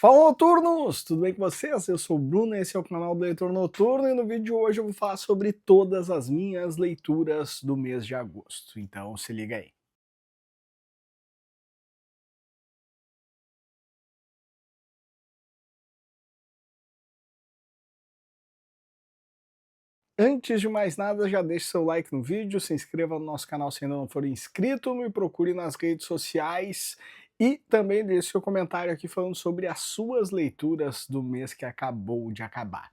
Fala, noturnos! Tudo bem com vocês? Eu sou o Bruno, esse é o canal do Leitor Noturno e no vídeo de hoje eu vou falar sobre todas as minhas leituras do mês de agosto. Então se liga aí. Antes de mais nada, já deixe seu like no vídeo, se inscreva no nosso canal se ainda não for inscrito, me procure nas redes sociais e também deixe seu comentário aqui falando sobre as suas leituras do mês que acabou de acabar.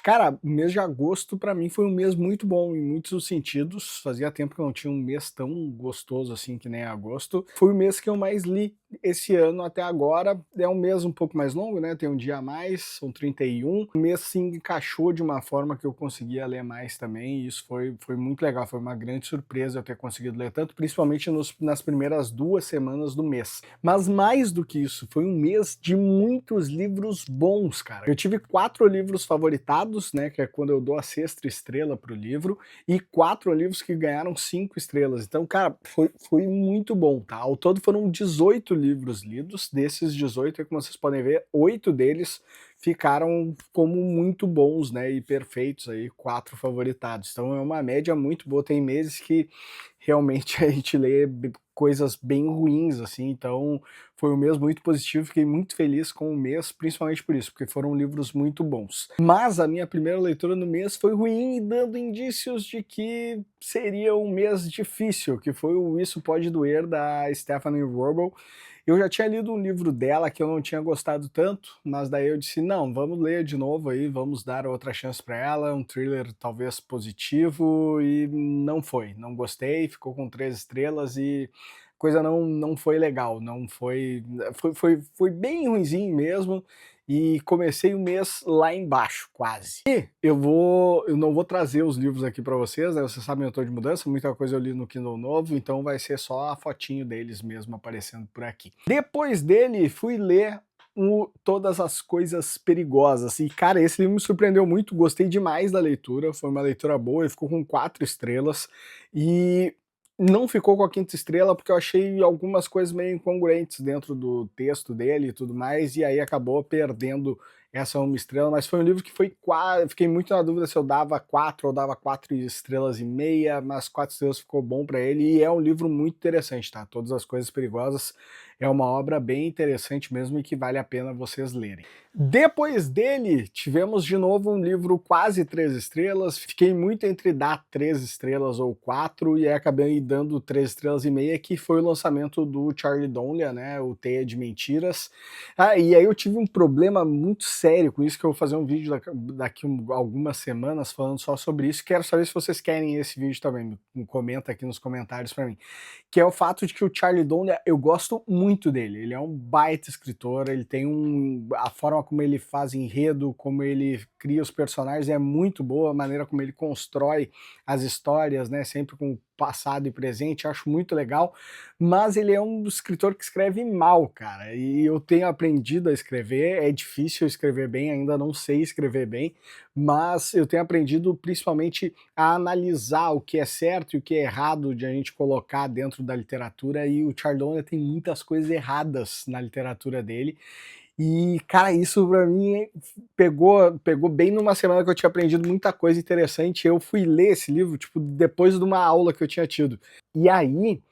Cara, o mês de agosto para mim foi um mês muito bom em muitos sentidos, fazia tempo que eu não tinha um mês tão gostoso assim que nem agosto. Foi o mês que eu mais li esse ano até agora. É um mês um pouco mais longo, né? Tem um dia a mais, são 31. O mês se encaixou de uma forma que eu conseguia ler mais também, e isso foi muito legal, foi uma grande surpresa eu ter conseguido ler tanto, principalmente nas primeiras 2 semanas do mês. Mas mais do que isso, foi um mês de muitos livros bons, cara. Eu tive 4 livros favoritados, né? Que é quando eu dou a 6ª estrela pro livro, e 4 livros que ganharam 5 estrelas. Então, cara, foi muito bom, tá? Ao todo foram 18 livros lidos, desses 18, como vocês podem ver, 8 deles ficaram como muito bons, né, e perfeitos aí, 4 favoritados. Então é uma média muito boa, tem meses que realmente a gente lê coisas bem ruins, assim, então foi um mês muito positivo, fiquei muito feliz com o mês, principalmente por isso, porque foram livros muito bons. Mas a minha primeira leitura no mês foi ruim, dando indícios de que seria um mês difícil, que foi o Isso Pode Doer, da Stephanie Wrobel. Eu já tinha lido um livro dela que eu não tinha gostado tanto, mas daí eu disse, não, vamos ler de novo aí, vamos dar outra chance para ela, um thriller talvez positivo, e não foi, não gostei, ficou com 3 estrelas e coisa não foi legal, não foi bem ruinzinho mesmo, e comecei o mês lá embaixo, quase. E eu não vou trazer os livros aqui para vocês, né, vocês sabem eu tô de mudança, muita coisa eu li no Kindle novo, então vai ser só a fotinho deles mesmo aparecendo por aqui. Depois dele, fui ler Todas as Coisas Perigosas, e cara, esse livro me surpreendeu muito, gostei demais da leitura, foi uma leitura boa, ele ficou com 4 estrelas, e não ficou com a 5ª estrela porque eu achei algumas coisas meio incongruentes dentro do texto dele e tudo mais, e aí acabou perdendo essa 1 estrela, mas foi um livro que foi quase, fiquei muito na dúvida se eu dava 4 ou dava 4 estrelas e meia, mas 4 estrelas ficou bom para ele, e é um livro muito interessante, tá? Todas as Coisas Perigosas é uma obra bem interessante mesmo e que vale a pena vocês lerem. Depois dele, tivemos de novo um livro quase 3 estrelas, fiquei muito entre dar 3 estrelas ou 4, e acabei dando 3 estrelas e meia, que foi o lançamento do Charlie Donlea, né, o Teia de Mentiras. Ah, e aí eu tive um problema muito sério com isso, que eu vou fazer um vídeo daqui algumas semanas falando só sobre isso, quero saber se vocês querem esse vídeo também, comenta aqui nos comentários para mim, que é o fato de que o Charlie Donlea, eu gosto muito dele, ele é um baita escritor, ele tem a forma como ele faz enredo, como ele cria os personagens é muito boa, a maneira como ele constrói as histórias, né, sempre com passado e presente, acho muito legal, mas ele é um escritor que escreve mal, cara, e eu tenho aprendido a escrever, é difícil escrever bem, ainda não sei escrever bem, mas eu tenho aprendido principalmente a analisar o que é certo e o que é errado de a gente colocar dentro da literatura, e o Charlie Donlea tem muitas coisas erradas na literatura dele, e cara, isso pra mim pegou bem numa semana que eu tinha aprendido muita coisa interessante, eu fui ler esse livro, tipo, depois de uma aula que eu tinha tido. E aí,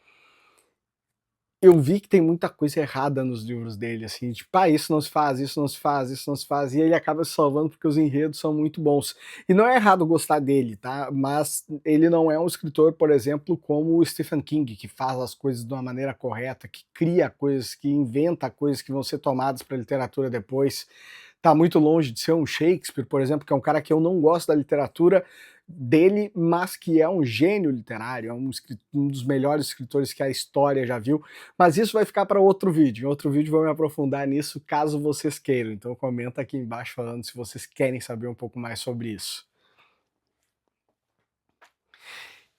eu vi que tem muita coisa errada nos livros dele, assim, tipo, ah, isso não se faz, isso não se faz, isso não se faz, e ele acaba se salvando porque os enredos são muito bons. E não é errado gostar dele, tá? Mas ele não é um escritor, por exemplo, como o Stephen King, que faz as coisas de uma maneira correta, que cria coisas, que inventa coisas que vão ser tomadas para a literatura depois. Tá muito longe de ser um Shakespeare, por exemplo, que é um cara que eu não gosto da literatura dele, mas que é um gênio literário, é um dos melhores escritores que a história já viu, mas isso vai ficar para outro vídeo. Em outro vídeo vou me aprofundar nisso, caso vocês queiram, então comenta aqui embaixo falando se vocês querem saber um pouco mais sobre isso.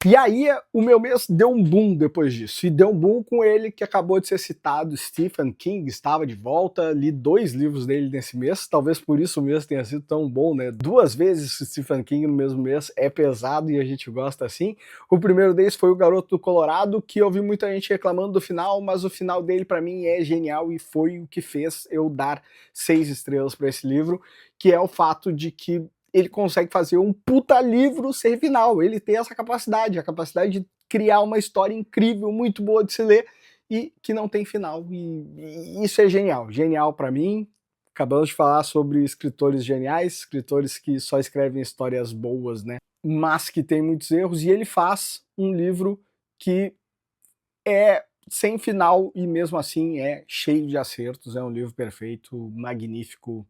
E aí o meu mês deu um boom depois disso, e deu um boom com ele que acabou de ser citado, Stephen King, estava de volta, li 2 livros dele nesse mês, talvez por isso o mês tenha sido tão bom, né? 2 vezes Stephen King no mesmo mês é pesado e a gente gosta assim. O primeiro deles foi O Garoto do Colorado, que eu vi muita gente reclamando do final, mas o final dele para mim é genial e foi o que fez eu dar 6 estrelas para esse livro, que é o fato de que ele consegue fazer um puta livro sem final. Ele tem essa capacidade, a capacidade de criar uma história incrível, muito boa de se ler, e que não tem final. E isso é genial. Genial para mim. Acabamos de falar sobre escritores geniais, escritores que só escrevem histórias boas, né? Mas que tem muitos erros, e ele faz um livro que é sem final e mesmo assim é cheio de acertos. É um livro perfeito, magnífico,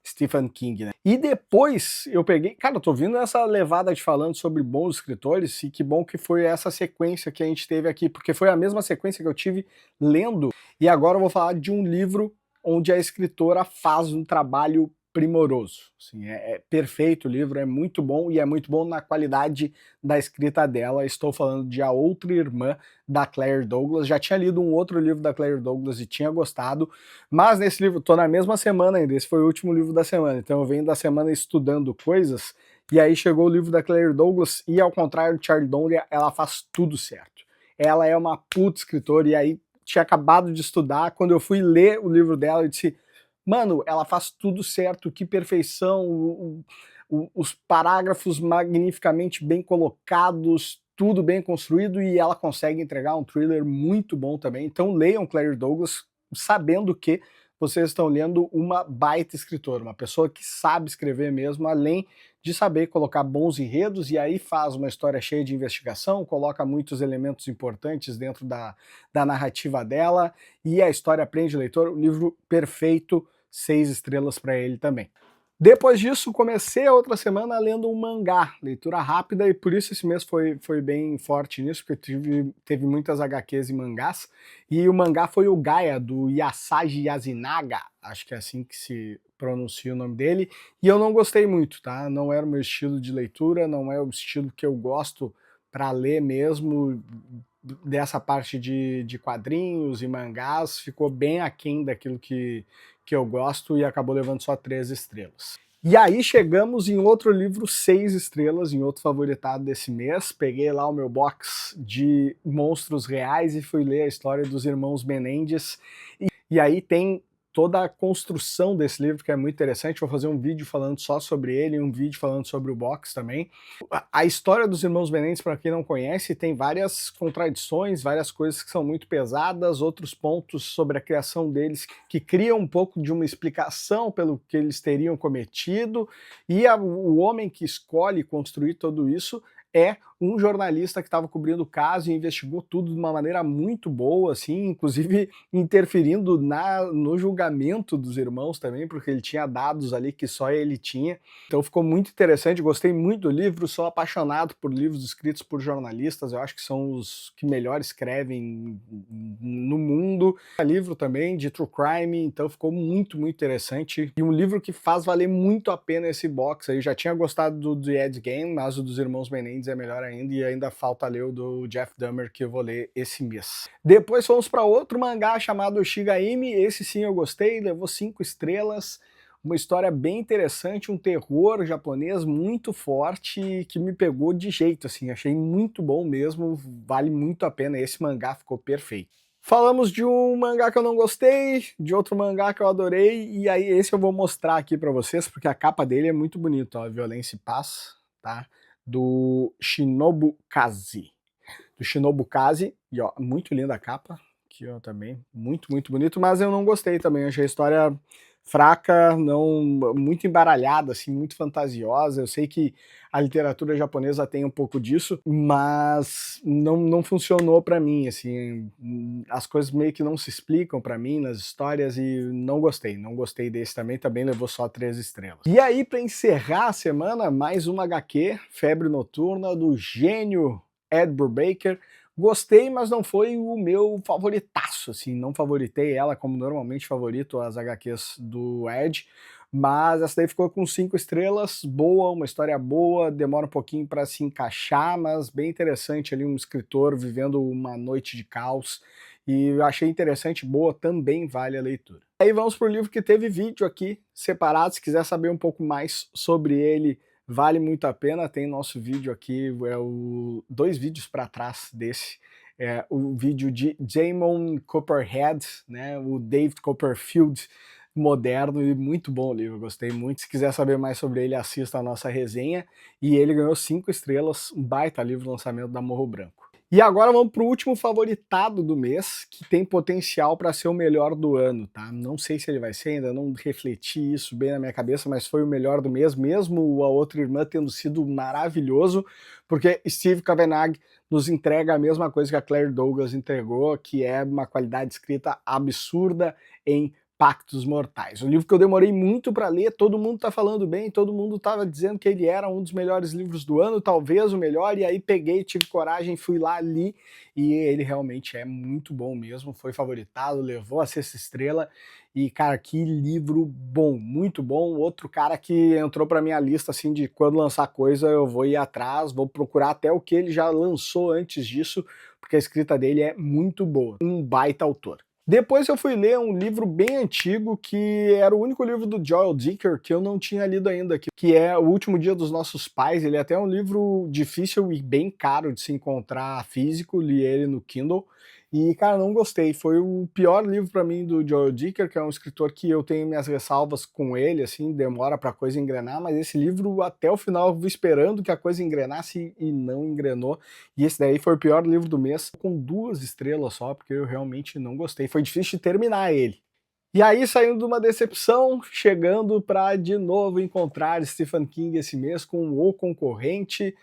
Stephen King, né? E depois eu peguei, cara, eu tô vindo essa levada de falando sobre bons escritores, e que bom que foi essa sequência que a gente teve aqui, porque foi a mesma sequência que eu tive lendo, e agora eu vou falar de um livro onde a escritora faz um trabalho primoroso. Assim, é perfeito o livro, é muito bom, e é muito bom na qualidade da escrita dela. Estou falando de A Outra Irmã, da Claire Douglas. Já tinha lido um outro livro da Claire Douglas e tinha gostado, mas nesse livro, tô na mesma semana ainda, esse foi o último livro da semana, então eu venho da semana estudando coisas, e aí chegou o livro da Claire Douglas, e ao contrário de Charlie Donnelly, ela faz tudo certo. Ela é uma puta escritora, e aí tinha acabado de estudar, quando eu fui ler o livro dela, eu disse, mano, ela faz tudo certo, que perfeição, os parágrafos magnificamente bem colocados, tudo bem construído, e ela consegue entregar um thriller muito bom também. Então leiam Claire Douglas, sabendo que vocês estão lendo uma baita escritora, uma pessoa que sabe escrever mesmo, além de saber colocar bons enredos, e aí faz uma história cheia de investigação, coloca muitos elementos importantes dentro da narrativa dela, e a história prende o leitor. O livro perfeito, 6 estrelas para ele também. Depois disso, comecei a outra semana lendo um mangá, leitura rápida, e por isso esse mês foi bem forte nisso, porque teve muitas HQs e mangás, e o mangá foi o Gaia, do Yasaji Yasunaga, acho que é assim que se pronuncia o nome dele, e eu não gostei muito, tá? Não era o meu estilo de leitura, não é o estilo que eu gosto para ler mesmo, dessa parte de quadrinhos e mangás, ficou bem aquém daquilo que eu gosto, e acabou levando só 3 estrelas. E aí chegamos em outro livro 6 estrelas, em outro favoritado desse mês. Peguei lá o meu box de monstros reais e fui ler a história dos irmãos Menendez. E aí tem toda a construção desse livro, que é muito interessante. Vou fazer um vídeo falando só sobre ele, um vídeo falando sobre o box também. A história dos irmãos Menendez, para quem não conhece, tem várias contradições, várias coisas que são muito pesadas, outros pontos sobre a criação deles que criam um pouco de uma explicação pelo que eles teriam cometido, e o homem que escolhe construir tudo isso é um jornalista que estava cobrindo o caso e investigou tudo de uma maneira muito boa, assim, inclusive interferindo no julgamento dos irmãos também, porque ele tinha dados ali que só ele tinha. Então ficou muito interessante, gostei muito do livro, sou apaixonado por livros escritos por jornalistas, eu acho que são os que melhor escrevem no mundo. É livro também de true crime, então ficou muito, muito interessante. E um livro que faz valer muito a pena esse box aí. Eu já tinha gostado do The Ed Gein, mas o dos irmãos Menendez é melhor ainda, e ainda falta ler o do Jeff Dahmer, que eu vou ler esse mês. Depois fomos para outro mangá chamado Shigaimi, esse sim eu gostei, levou 5 estrelas, uma história bem interessante, um terror japonês muito forte, que me pegou de jeito, assim, achei muito bom mesmo, vale muito a pena, esse mangá ficou perfeito. Falamos de um mangá que eu não gostei, de outro mangá que eu adorei, e aí esse eu vou mostrar aqui pra vocês, porque a capa dele é muito bonita, ó, Violência e Paz, tá? Do Shinobu Kazi. Do Shinobu Kazi, e ó, muito linda a capa, aqui ó, também, muito, muito bonito, mas eu não gostei também, achei a história fraca, não, muito embaralhada, assim, muito fantasiosa. Eu sei que a literatura japonesa tem um pouco disso, mas não funcionou pra mim, assim, as coisas meio que não se explicam pra mim nas histórias, e não gostei desse também levou só 3 estrelas. E aí, pra encerrar a semana, mais uma HQ, Febre Noturna, do gênio Ed Brubaker, Gostei, mas não foi o meu favoritaço, assim, não favoritei ela como normalmente favorito as HQs do Ed, mas essa daí ficou com 5 estrelas, boa, uma história boa, demora um pouquinho para se encaixar, mas bem interessante ali um escritor vivendo uma noite de caos, e eu achei interessante, boa, também vale a leitura. Aí vamos pro livro que teve vídeo aqui separado, se quiser saber um pouco mais sobre ele, vale muito a pena, tem nosso vídeo aqui, dois vídeos para trás desse, o vídeo de Damon Copperhead, né, o David Copperfield moderno, e muito bom o livro, gostei muito. Se quiser saber mais sobre ele, assista a nossa resenha, e ele ganhou 5 estrelas, um baita livro, lançamento da Morro Branco. E agora vamos para o último favoritado do mês, que tem potencial para ser o melhor do ano, tá? Não sei se ele vai ser, ainda não refleti isso bem na minha cabeça, mas foi o melhor do mês, mesmo a outra irmã tendo sido maravilhoso, porque Steve Kavanagh nos entrega a mesma coisa que a Claire Douglas entregou, que é uma qualidade escrita absurda em Pactos Mortais. Um livro que eu demorei muito para ler, todo mundo tá falando bem, todo mundo tava dizendo que ele era um dos melhores livros do ano, talvez o melhor, e aí peguei, tive coragem, fui lá, li, e ele realmente é muito bom mesmo, foi favoritado, levou a 6ª estrela, e cara, que livro bom, muito bom. Outro cara que entrou pra minha lista, assim, de quando lançar coisa eu vou ir atrás, vou procurar até o que ele já lançou antes disso, porque a escrita dele é muito boa, um baita autor. Depois eu fui ler um livro bem antigo, que era o único livro do Joel Dicker que eu não tinha lido ainda, que é O Último Dia dos Nossos Pais. Ele é até um livro difícil e bem caro de se encontrar físico, li ele no Kindle, e cara, não gostei, foi o pior livro para mim do Joel Dicker, que é um escritor que eu tenho minhas ressalvas com ele, assim, demora pra coisa engrenar, mas esse livro até o final eu vou esperando que a coisa engrenasse e não engrenou, e esse daí foi o pior livro do mês, com 2 estrelas só, porque eu realmente não gostei, foi difícil de terminar ele. E aí, saindo de uma decepção, chegando para de novo encontrar Stephen King esse mês com O Concorrente,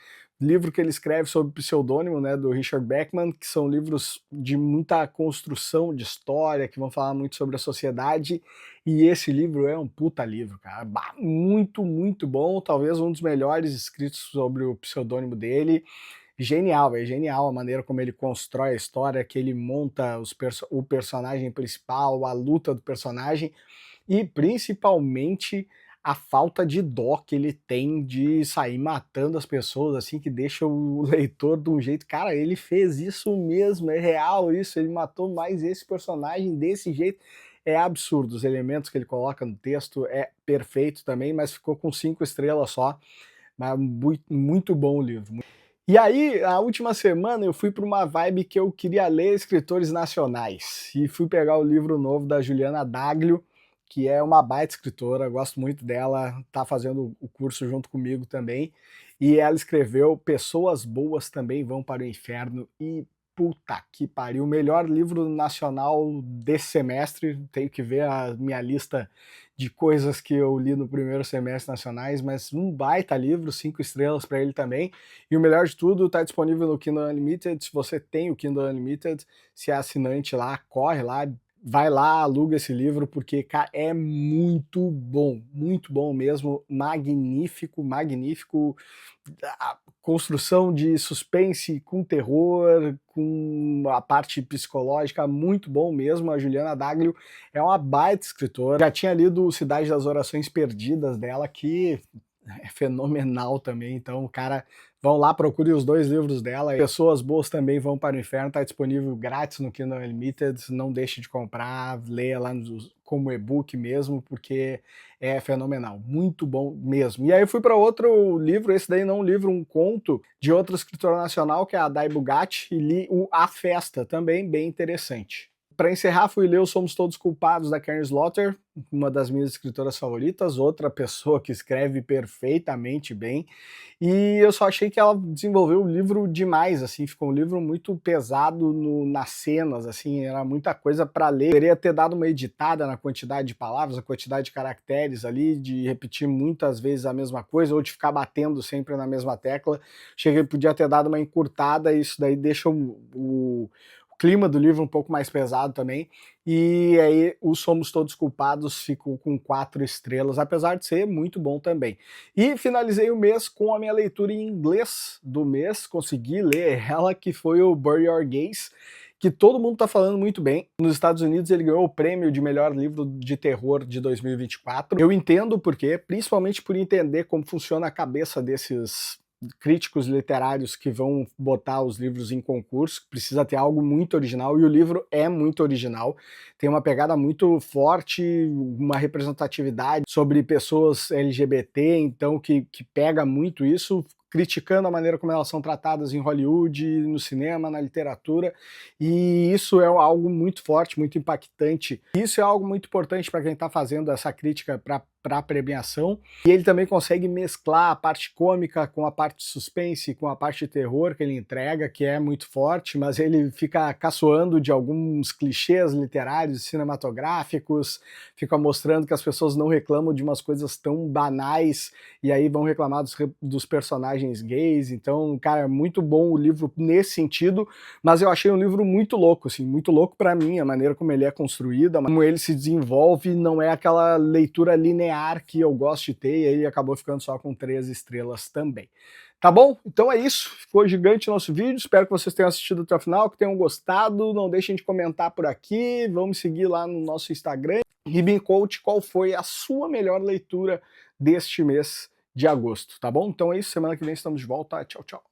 livro que ele escreve sob pseudônimo, né, do Richard Bachman, que são livros de muita construção de história, que vão falar muito sobre a sociedade, e esse livro é um puta livro, cara, muito, muito bom, talvez um dos melhores escritos sobre o pseudônimo dele. Genial, é genial a maneira como ele constrói a história, que ele monta o personagem principal, a luta do personagem, e principalmente a falta de dó que ele tem de sair matando as pessoas, assim, que deixa o leitor de um jeito, cara, ele fez isso mesmo, é real isso, ele matou mais esse personagem desse jeito, é absurdo, os elementos que ele coloca no texto é perfeito também, mas ficou com 5 estrelas só, mas muito bom o livro. E aí, a última semana eu fui para uma vibe que eu queria ler escritores nacionais, e fui pegar o livro novo da Juliana Daglio, que é uma baita escritora, gosto muito dela, tá fazendo o curso junto comigo também, e ela escreveu Pessoas Boas Também Vão para o Inferno, e puta que pariu, o melhor livro nacional desse semestre, tenho que ver a minha lista de coisas que eu li no primeiro semestre nacionais, mas um baita livro, 5 estrelas para ele também, e o melhor de tudo, está disponível no Kindle Unlimited. Se você tem o Kindle Unlimited, se é assinante lá, corre lá, vai lá, aluga esse livro, porque, cara, é muito bom mesmo, magnífico, magnífico, a construção de suspense com terror, com a parte psicológica, muito bom mesmo. A Juliana Daglio é uma baita escritora, já tinha lido Cidade das Orações Perdidas dela, que é fenomenal também, então, cara, vão lá, procure os 2 livros dela. Pessoas Boas Também Vão para o Inferno, tá disponível grátis no Kindle Unlimited, não deixe de comprar, leia lá como e-book mesmo, porque é fenomenal, muito bom mesmo. E aí eu fui para outro livro, esse daí não um livro, um conto, de outra escritora nacional, que é a Day Bugatti, e li o A Festa, também bem interessante. Para encerrar, fui ler o Somos Todos Culpados, da Karen Slaughter, uma das minhas escritoras favoritas, outra pessoa que escreve perfeitamente bem, e eu só achei que ela desenvolveu o livro demais, assim, ficou um livro muito pesado nas cenas, assim, era muita coisa para ler, poderia ter dado uma editada na quantidade de palavras, na quantidade de caracteres ali, de repetir muitas vezes a mesma coisa, ou de ficar batendo sempre na mesma tecla, podia ter dado uma encurtada, e isso daí deixa o clima do livro um pouco mais pesado também, e aí Os Somos Todos Culpados ficou com 4 estrelas, apesar de ser muito bom também. E finalizei o mês com a minha leitura em inglês do mês, consegui ler ela, que foi o Bury Your Gays, que todo mundo tá falando muito bem. Nos Estados Unidos ele ganhou o prêmio de melhor livro de terror de 2024. Eu entendo o porquê, principalmente por entender como funciona a cabeça desses críticos literários que vão botar os livros em concurso, precisa ter algo muito original, e o livro é muito original, tem uma pegada muito forte, uma representatividade sobre pessoas LGBT, então que pega muito isso, criticando a maneira como elas são tratadas em Hollywood, no cinema, na literatura, e isso é algo muito forte, muito impactante. Isso é algo muito importante para quem está fazendo essa crítica para a premiação, e ele também consegue mesclar a parte cômica com a parte de suspense, com a parte de terror que ele entrega, que é muito forte, mas ele fica caçoando de alguns clichês literários, cinematográficos, fica mostrando que as pessoas não reclamam de umas coisas tão banais, e aí vão reclamar dos personagens gays. Então, cara, é muito bom o livro nesse sentido, mas eu achei um livro muito louco, assim, muito louco para mim, a maneira como ele é construído, como ele se desenvolve, não é aquela leitura linear que eu gosto de ter, e aí acabou ficando só com 3 estrelas também. Tá bom? Então é isso, ficou gigante o nosso vídeo, espero que vocês tenham assistido até o final, que tenham gostado, não deixem de comentar por aqui, vamos seguir lá no nosso Instagram, e me conte qual foi a sua melhor leitura deste mês de agosto, tá bom? Então é isso, semana que vem estamos de volta, tchau, tchau.